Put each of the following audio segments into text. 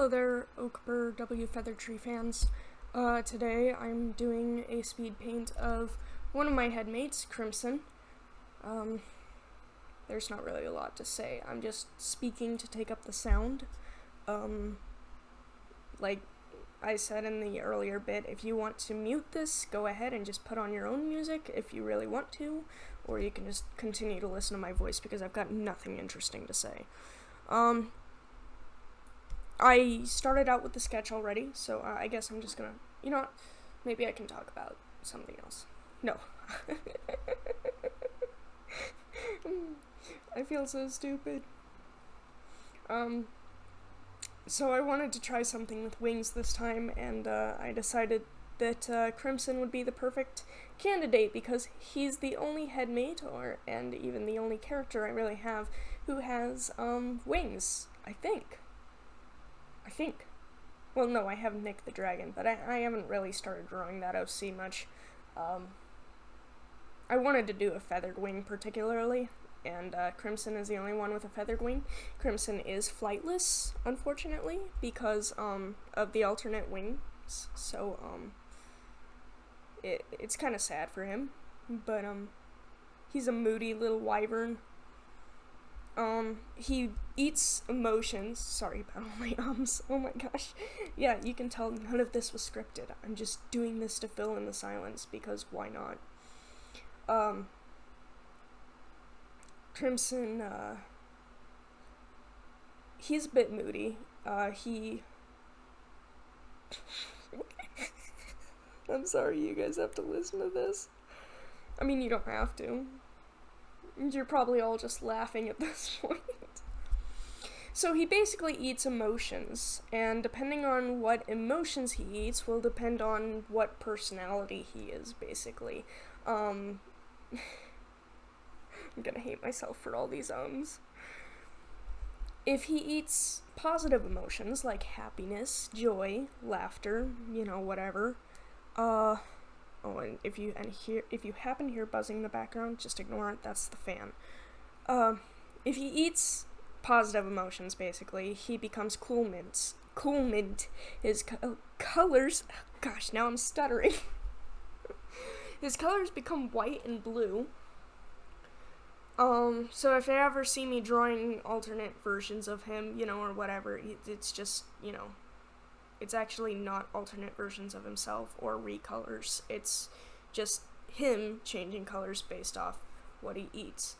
Hello there, Oakbur W Feather Tree fans. Today I'm doing a speed paint of one of my headmates, Crimson. There's not really a lot to say. I'm just speaking to take up the sound. Like I said in the earlier bit, if you want to mute this, go ahead and just put on your own music if you really want to, or you can just continue to listen to my voice because I've got nothing interesting to say. I started out with the sketch already, so I guess I'm just gonna, you know what, maybe I can talk about something else. No. I feel so stupid. So I wanted to try something with wings this time, and I decided that Crimson would be the perfect candidate because he's the only headmate, and even the only character I really have who has wings, I think. Well, no, I have Nick the Dragon, but I haven't really started drawing that OC much. I wanted to do a feathered wing particularly, and Crimson is the only one with a feathered wing. Crimson is flightless, unfortunately, because of the alternate wings, so it's kind of sad for him, but he's a moody little wyvern. He eats emotions. Sorry about all my ums. Oh my gosh. Yeah, you can tell none of this was scripted. I'm just doing this to fill in the silence because why not? Crimson, he's a bit moody. I'm sorry you guys have to listen to this. I mean, you don't have to. You're probably all just laughing at this point. So he basically eats emotions, and depending on what emotions he eats will depend on what personality he is, basically. I'm gonna hate myself for all these ums. If he eats positive emotions like happiness, joy, laughter, whatever, oh, and if you happen to hear buzzing in the background, just ignore it. That's the fan. If he eats positive emotions, basically, he becomes cool mint. Cool mint. His colors. Gosh, now I'm stuttering. His colors become white and blue. So if you ever see me drawing alternate versions of him, or whatever, it's just, it's actually not alternate versions of himself or recolors. It's just him changing colors based off what he eats.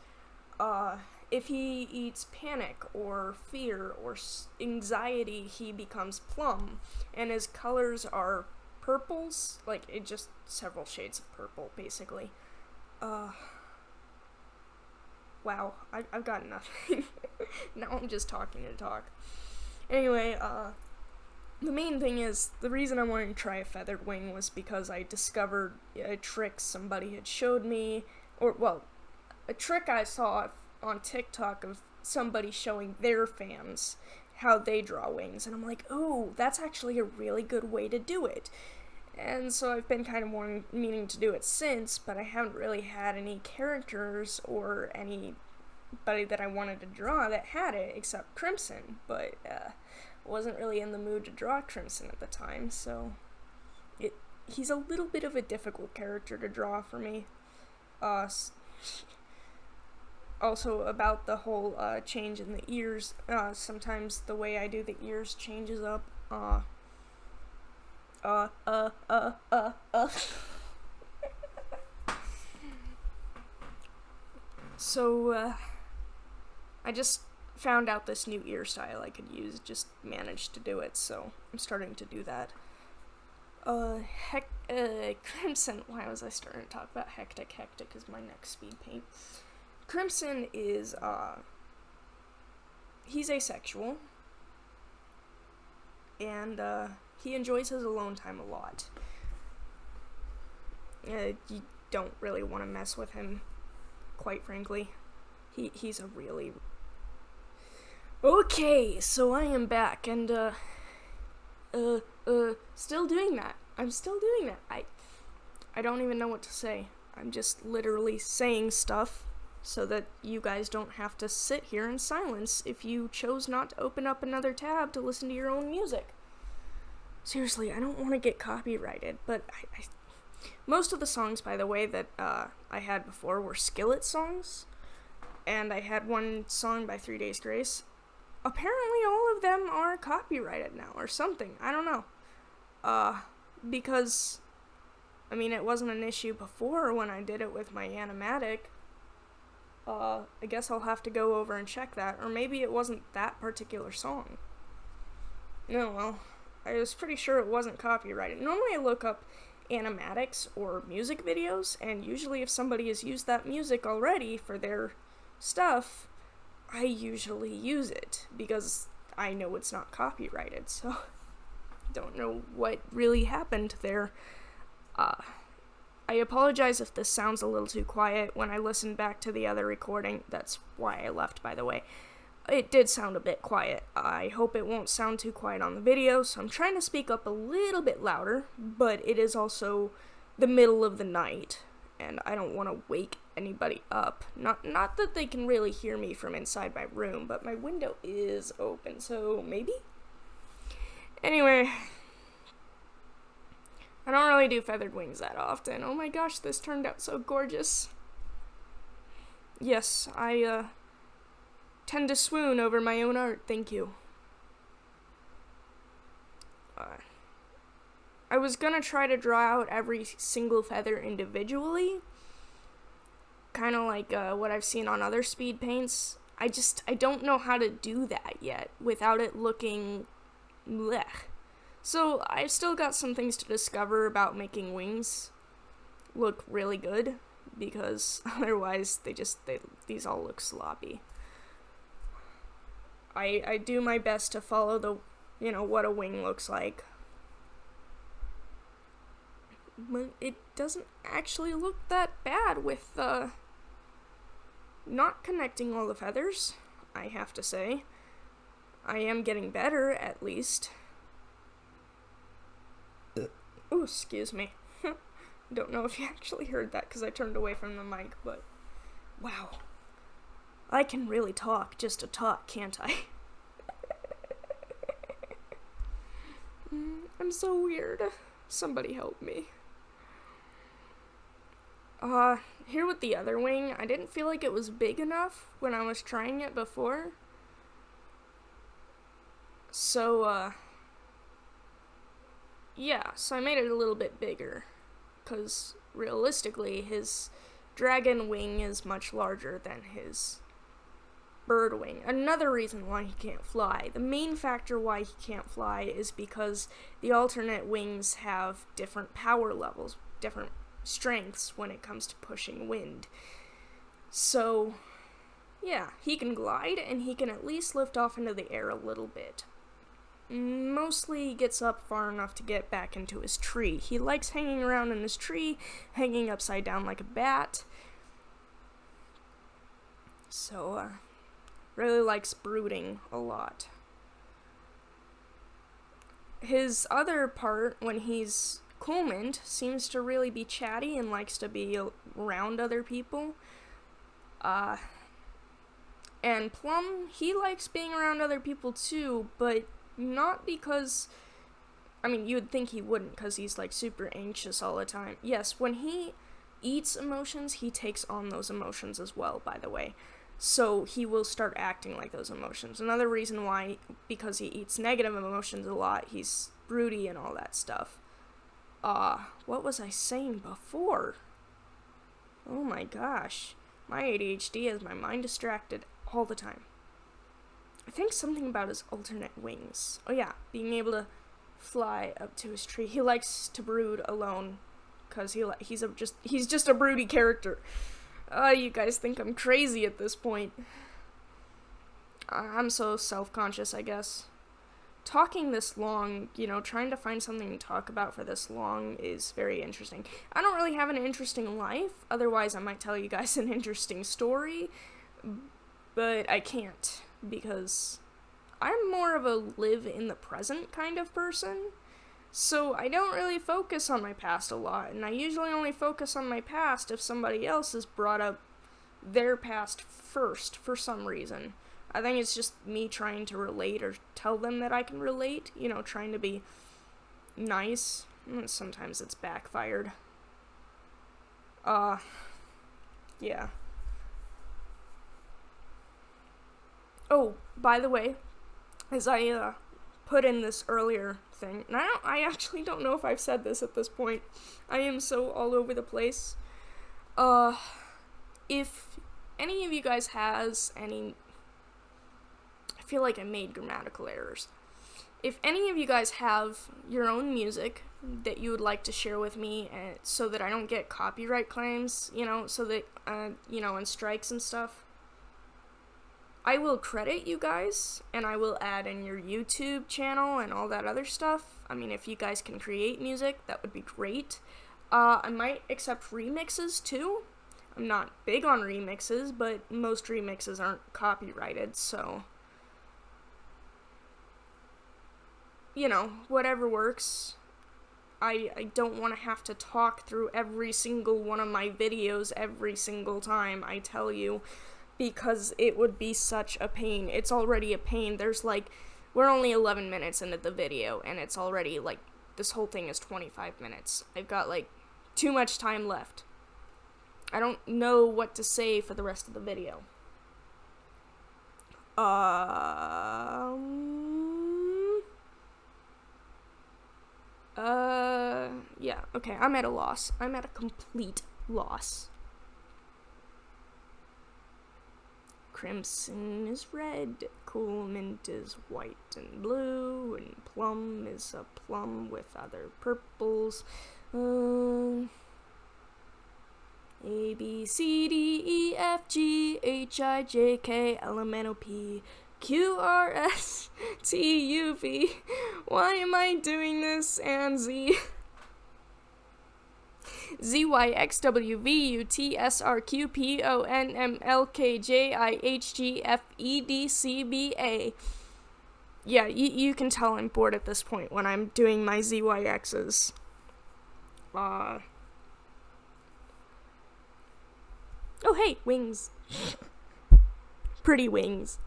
If he eats panic or fear or anxiety, he becomes plum, and his colors are purples, just several shades of purple, basically. Wow, I've got nothing. Now I'm just talking to talk. Anyway, the main thing is, the reason I wanted to try a feathered wing was because I discovered a trick somebody had showed me, a trick I saw on TikTok of somebody showing their fans how they draw wings, and I'm like, oh, that's actually a really good way to do it. And so I've been kind of meaning to do it since, but I haven't really had any characters or anybody that I wanted to draw that had it, except Crimson, but wasn't really in the mood to draw Crimson at the time, so he's a little bit of a difficult character to draw for me. Also, about the whole change in the ears, sometimes the way I do the ears changes up. So, I just found out this new ear style I could use, just managed to do it, so I'm starting to do that. Crimson, why was I starting to talk about Hectic? Hectic is my next speed paint. Crimson is, he's asexual, and, he enjoys his alone time a lot. You don't really want to mess with him, quite frankly. He's a really... Okay, so I am back, and, still doing that. I'm still doing that. I don't even know what to say. I'm just literally saying stuff, so that you guys don't have to sit here in silence if you chose not to open up another tab to listen to your own music. Seriously, I don't want to get copyrighted, but most of the songs, by the way, that I had before were Skillet songs, and I had one song by 3 Days Grace. Apparently all of them are copyrighted now, or something. I don't know. Because, I mean, it wasn't an issue before when I did it with my animatic. I guess I'll have to go over and check that, or maybe it wasn't that particular song. No, well, I was pretty sure it wasn't copyrighted. Normally I look up animatics or music videos, and usually if somebody has used that music already for their stuff, I usually use it, because I know it's not copyrighted, so don't know what really happened there. I apologize if this sounds a little too quiet. When I listened back to the other recording, that's why I left, by the way. It did sound a bit quiet. I hope it won't sound too quiet on the video, so I'm trying to speak up a little bit louder, but it is also the middle of the night, and I don't want to wake anybody up. Not that they can really hear me from inside my room, but my window is open, so maybe? Anyway, I don't really do feathered wings that often. Oh my gosh, this turned out so gorgeous. Yes, I tend to swoon over my own art, thank you. I was gonna try to draw out every single feather individually, kind of like what I've seen on other speed paints. I don't know how to do that yet without it looking blech. So I've still got some things to discover about making wings look really good, because otherwise these all look sloppy. I do my best to follow what a wing looks like. But it doesn't actually look that bad with not connecting all the feathers, I have to say. I am getting better, at least. Oh, excuse me. Don't know if you actually heard that because I turned away from the mic, but wow. I can really talk just to talk, can't I? I'm so weird. Somebody help me. Here with the other wing, I didn't feel like it was big enough when I was trying it before. So, yeah, so I made it a little bit bigger, because realistically, his dragon wing is much larger than his bird wing. Another reason why he can't fly. The main factor why he can't fly is because the alternate wings have different power levels, different strengths when it comes to pushing wind. So, yeah, he can glide, and he can at least lift off into the air a little bit. Mostly gets up far enough to get back into his tree. He likes hanging around in his tree, hanging upside down like a bat. So, really likes brooding a lot. His other part, when he's Coolmint, seems to really be chatty and likes to be around other people. And Plum, he likes being around other people too, but not because, I mean, you would think he wouldn't, because he's, like, super anxious all the time. Yes, when he eats emotions, he takes on those emotions as well, by the way. So he will start acting like those emotions. Another reason why, because he eats negative emotions a lot, he's broody and all that stuff. What was I saying before? Oh my gosh. My ADHD has my mind distracted all the time. I think something about his alternate wings. Oh yeah, being able to fly up to his tree. He likes to brood alone, because he's just a broody character. You guys think I'm crazy at this point. I'm so self-conscious, I guess. Talking this long, trying to find something to talk about for this long is very interesting. I don't really have an interesting life, otherwise I might tell you guys an interesting story, but I can't, because I'm more of a live in the present kind of person, so I don't really focus on my past a lot, and I usually only focus on my past if somebody else has brought up, their past first for some reason. I think it's just me trying to relate or tell them that I can relate, trying to be nice. Sometimes it's backfired. Yeah. Oh, by the way, as I put in this earlier thing, and I actually don't know if I've said this at this point. I am so all over the place. If any of you guys has any, I feel like I made grammatical errors. If any of you guys have your own music that you would like to share with me, so that I don't get copyright claims, so that, and strikes and stuff, I will credit you guys, and I will add in your YouTube channel and all that other stuff. I mean, if you guys can create music, that would be great. I might accept remixes, too. I'm not big on remixes, but most remixes aren't copyrighted, so, whatever works. I don't want to have to talk through every single one of my videos every single time I tell you, because it would be such a pain. It's already a pain. We're only 11 minutes into the video, and it's already, this whole thing is 25 minutes. I've got, too much time left. I don't know what to say for the rest of the video. Yeah, okay, I'm at a loss. I'm at a complete loss. Crimson is red, cool mint is white and blue, and plum is a plum with other purples. A, B, C, D, E, F, G, H, I, J, K, L, M, N, O, P, Q, R, S, T, U, V. Why am I doing this? And Z. Z, Y, X, W, V, U, T, S, R, Q, P, O, N, M, L, K, J, I, H, G, F, E, D, C, B, A. Yeah, you can tell I'm bored at this point when I'm doing my Z, Y, X's. Oh, hey, wings. Pretty wings.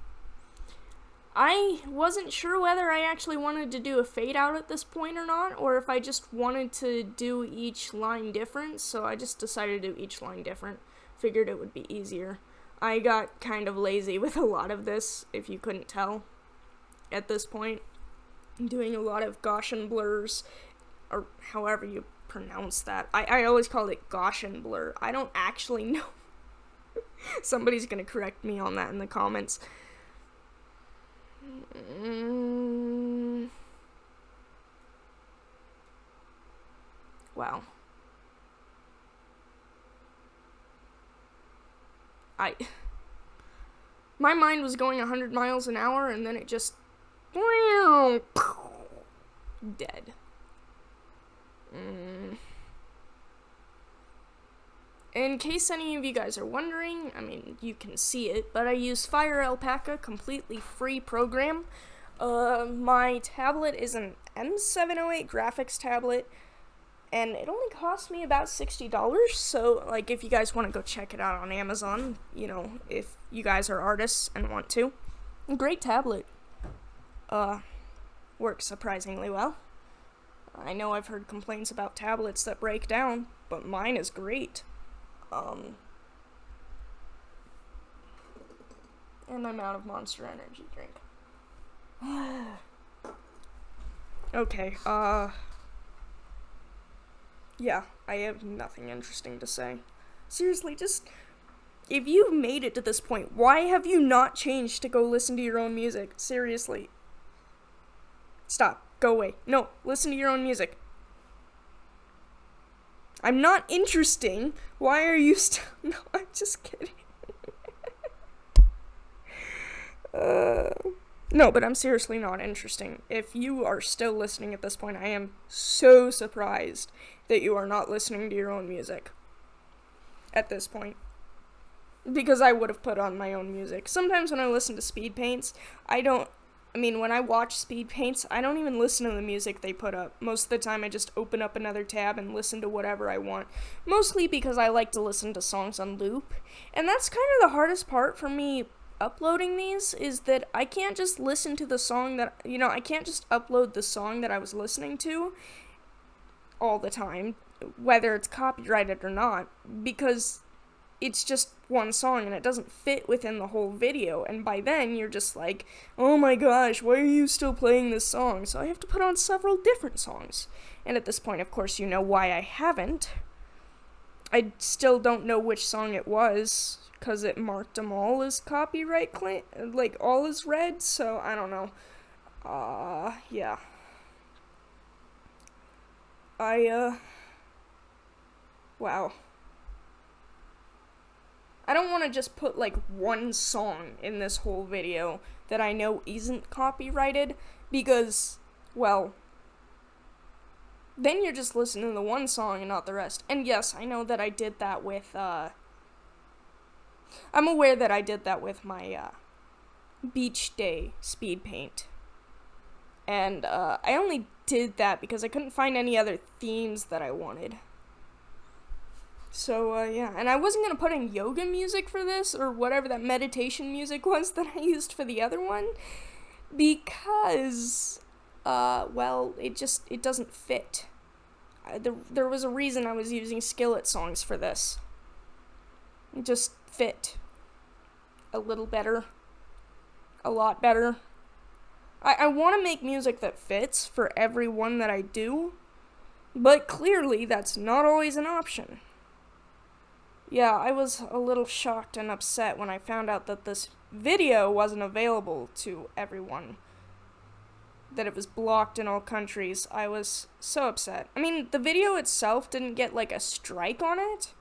I wasn't sure whether I actually wanted to do a fade out at this point or not, or if I just wanted to do each line different, so I just decided to do each line different. Figured it would be easier. I got kind of lazy with a lot of this, if you couldn't tell. At this point, I'm doing a lot of Gaussian blurs, or however you pronounce that. I always call it Gaussian blur. I don't actually know. Somebody's gonna correct me on that in the comments. Wow. My mind was going 100 miles an hour, and then it just dead. In case any of you guys are wondering, I mean, you can see it, but I use Fire Alpaca, completely free program. My tablet is an M708 graphics tablet, and it only cost me about $60, so, if you guys want to go check it out on Amazon, if you guys are artists and want to. Great tablet. Works surprisingly well. I know I've heard complaints about tablets that break down, but mine is great. And I'm out of Monster Energy drink. Okay, yeah, I have nothing interesting to say. Seriously, if you've made it to this point, why have you not changed to go listen to your own music? Seriously. Stop. Go away. No, listen to your own music. I'm not interesting. Why are you still... No, I'm just kidding. No, but I'm seriously not interesting. If you are still listening at this point, I am so surprised that you are not listening to your own music at this point. Because I would have put on my own music. Sometimes when I listen to Speedpaints, I don't I mean, when I watch speed paints, I don't even listen to the music they put up. Most of the time, I just open up another tab and listen to whatever I want. Mostly because I like to listen to songs on loop. And that's kind of the hardest part for me uploading these, is that I can't just listen to the song that, I can't just upload the song that I was listening to all the time, whether it's copyrighted or not, because it's just one song and it doesn't fit within the whole video, and by then you're just like, oh my gosh, why are you still playing this song? So I have to put on several different songs, and at this point, of course, you know why I haven't. I still don't know which song it was, because it marked them all as copyright claim, like all is red, so I don't know. Yeah. Wow. I don't want to just put, like, one song in this whole video that I know isn't copyrighted, because, well, then you're just listening to the one song and not the rest. And yes, I know that I did that with, I'm aware that I did that with my, beach day speed paint. And, I only did that because I couldn't find any other themes that I wanted. So, yeah, and I wasn't going to put in yoga music for this, or whatever that meditation music was that I used for the other one, because, well, it doesn't fit. There was a reason I was using Skillet songs for this. It just fit a little better, a lot better. I want to make music that fits for every one that I do, but clearly that's not always an option. Yeah, I was a little shocked and upset when I found out that this video wasn't available to everyone. That it was blocked in all countries. I was so upset. I mean, the video itself didn't get, like, a strike on it,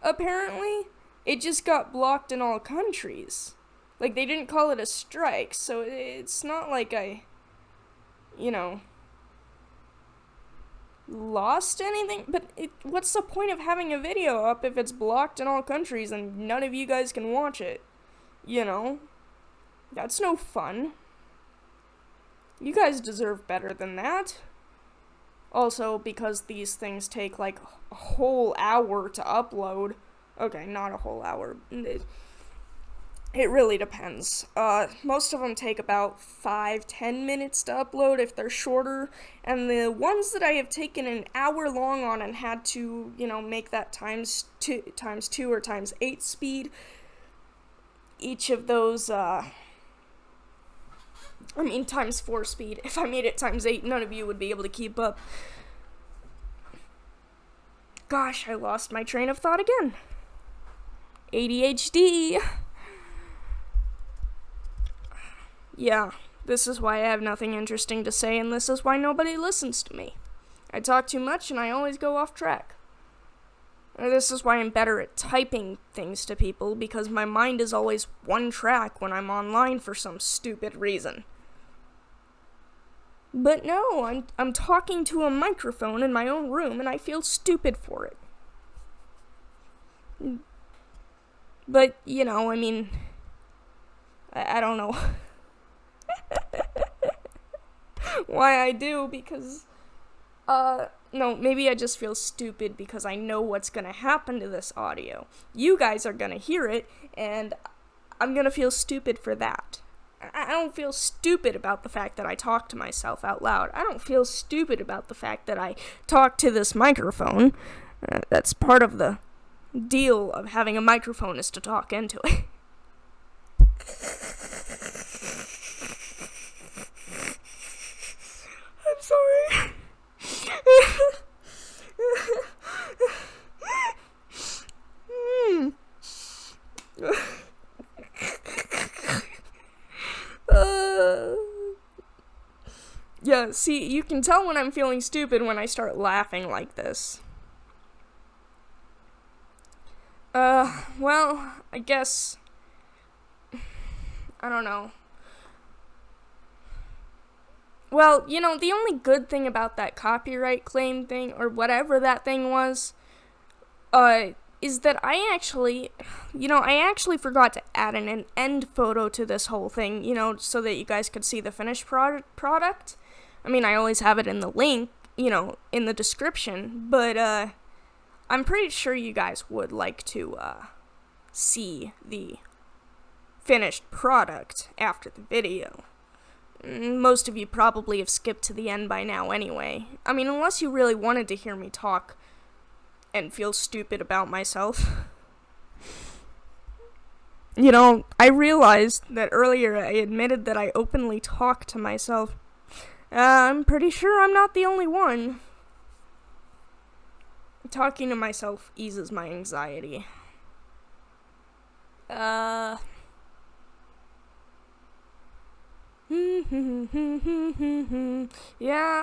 apparently. It just got blocked in all countries. Like, they didn't call it a strike, so it's not like I, lost anything, but what's the point of having a video up if it's blocked in all countries and none of you guys can watch it? That's no fun. You guys deserve better than that. Also, because these things take like a whole hour to upload. Okay, not a whole hour. It really depends. Most of them take about 5-10 minutes to upload if they're shorter, and the ones that I have taken an hour long on and had to, make that times 2 or times 8 speed, each of those, times 4 speed. If I made it times 8, none of you would be able to keep up. Gosh, I lost my train of thought again. ADHD. Yeah, this is why I have nothing interesting to say, and this is why nobody listens to me. I talk too much, and I always go off track. This is why I'm better at typing things to people, because my mind is always one track when I'm online for some stupid reason. But no, I'm talking to a microphone in my own room, and I feel stupid for it. But, I don't know why I do, because, no, maybe I just feel stupid because I know what's gonna happen to this audio. You guys are gonna hear it, and I'm gonna feel stupid for that. I don't feel stupid about the fact that I talk to myself out loud. I don't feel stupid about the fact that I talk to this microphone. That's part of the deal of having a microphone, is to talk into it. I'm sorry. Yeah, see, you can tell when I'm feeling stupid when I start laughing like this. Well, I guess, I don't know. Well, the only good thing about that copyright claim thing, or whatever that thing was is that I actually forgot to add an end photo to this whole thing, so that you guys could see the finished product. I mean, I always have it in the link, in the description, but, I'm pretty sure you guys would like to, see the finished product after the video. Most of you probably have skipped to the end by now anyway. I mean, unless you really wanted to hear me talk and feel stupid about myself. I realized that earlier I admitted that I openly talk to myself. I'm pretty sure I'm not the only one. Talking to myself eases my anxiety. Yeah,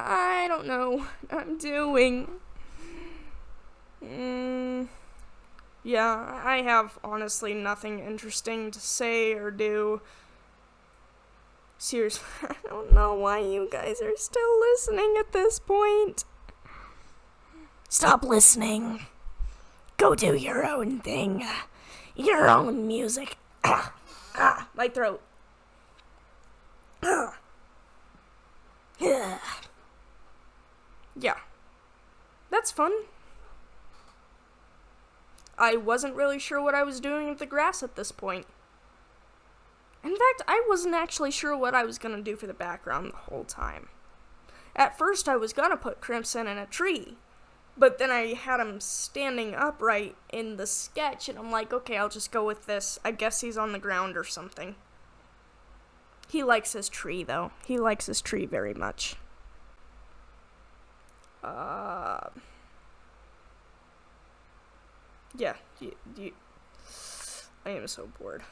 I don't know what I'm doing. Yeah, I have honestly nothing interesting to say or do. Seriously, I don't know why you guys are still listening at this point. Stop listening. Go do your own thing. Your own music. My throat. Yeah. That's fun. I wasn't really sure what I was doing with the grass at this point. In fact, I wasn't actually sure what I was gonna do for the background the whole time. At first, I was gonna put Crimson in a tree, but then I had him standing upright in the sketch, and I'm like, okay, I'll just go with this. I guess he's on the ground or something. He likes his tree, though. He likes his tree very much. Yeah, I am so bored.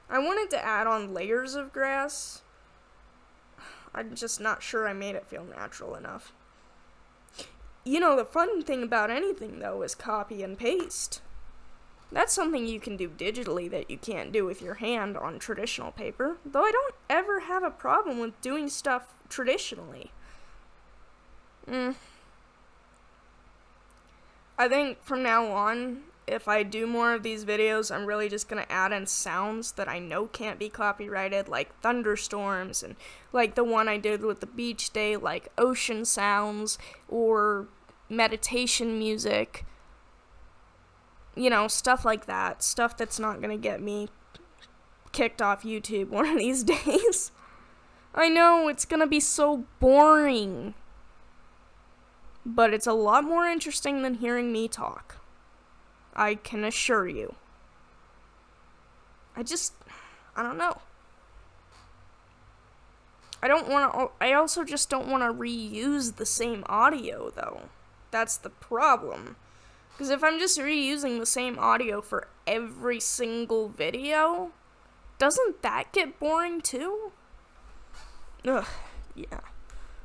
I wanted to add on layers of grass. I'm just not sure I made it feel natural enough. The fun thing about anything, though, is copy and paste. That's something you can do digitally that you can't do with your hand on traditional paper, though I don't ever have a problem with doing stuff traditionally. I think from now on, if I do more of these videos, I'm really just gonna add in sounds that I know can't be copyrighted, like thunderstorms, and like the one I did with the beach day, like ocean sounds, or meditation music. Stuff like that. Stuff that's not gonna get me kicked off YouTube one of these days. I know, it's gonna be so boring. But it's a lot more interesting than hearing me talk. I can assure you. I don't know. I also just don't want to reuse the same audio, though. That's the problem. Because if I'm just reusing the same audio for every single video, doesn't that get boring too? Ugh, yeah.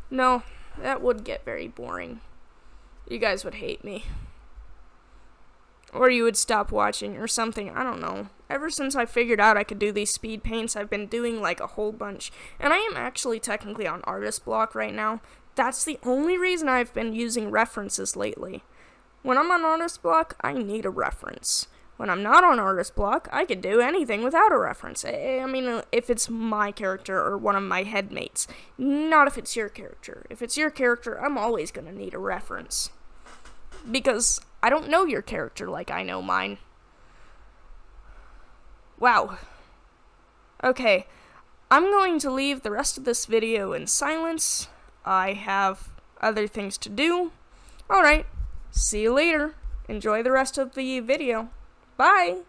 No, that would get very boring. You guys would hate me. Or you would stop watching or something, I don't know. Ever since I figured out I could do these speed paints, I've been doing like a whole bunch. And I am actually technically on artist block right now. That's the only reason I've been using references lately. When I'm on artist block, I need a reference. When I'm not on artist block, I could do anything without a reference. I mean, if it's my character or one of my headmates. Not if it's your character. If it's your character, I'm always gonna need a reference. Because I don't know your character like I know mine. Wow. Okay, I'm going to leave the rest of this video in silence. I have other things to do. Alright, see you later. Enjoy the rest of the video. Bye!